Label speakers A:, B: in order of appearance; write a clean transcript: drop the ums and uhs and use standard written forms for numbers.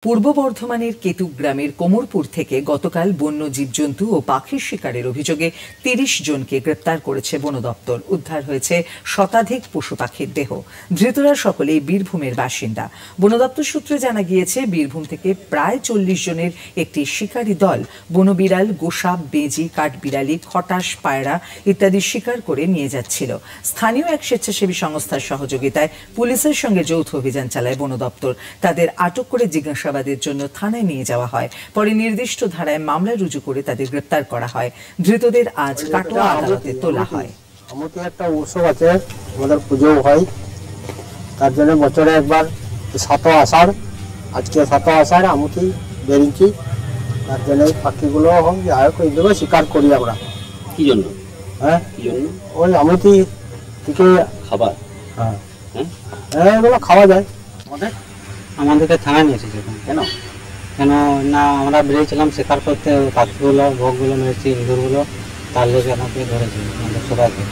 A: পূর্ব বর্ধমানের কেতুক গ্রামের কোমরপুর থেকে গতকাল বন্য জীবজন্তু ও পাখির শিকারের অভিযোগে ৩০ জনকে গ্রেপ্তার করেছে বন দপ্তর। উদ্ধার হয়েছে শতাধিক পশু পাখির দেহ। ধৃতরা সকলেই বীরভূমের বাসিন্দা। বন দপ্তর সূত্রে জানা গিয়েছে, বীরভূম থেকে প্রায় ৪০ জনের একটি শিকারী দল বনবিড়াল, গোসাপ, বেজি, কাঠবিড়ালি, খটাস, পায়রা ইত্যাদি শিকার করে নিয়ে যাচ্ছিল। স্থানীয় এক স্বেচ্ছাসেবী সংস্থার সহযোগিতায় পুলিশের সঙ্গে যৌথ অভিযান চালায় বন দপ্তর। তাদের আটক করে জিজ্ঞাসাবাদের জন্য থানায় নিয়ে যাওয়া হয়। পরে নির্দিষ্ট ধারায় মামলা রুজু করে তাদের গ্রেপ্তার করা হয়। ধৃতদের আজ কাটোয়া আদালতে তোলা হয়।
B: আমাদের একটা উৎসব আছে, আমাদের পুজো হয়, তার জন্য বছরে একবার ৭ আষাঢ়, আজকে ৭ আষাঢ় আমুতি বেরিয়েছি, তার জন্য পাখিগুলো এইগুলো শিকার করি আমরা।
C: কি জন্য?
B: হ্যাঁ,
C: কি জন্য?
B: ওই আমুতি থেকে
C: খাবার।
B: হ্যাঁ হ্যাঁ, এগুলো খাওয়া যায়।
D: আমাদেরকে থানায় নিয়ে এসেছে।
C: কেন?
D: কেন না, আমরা বেরিয়েছিলাম শিকার করতে, পাখিগুলো, ভোগগুলো মেরেছি, ইঁদুরগুলো, তার লেগে আমাকে ধরেছে আমাদের সবাইকে।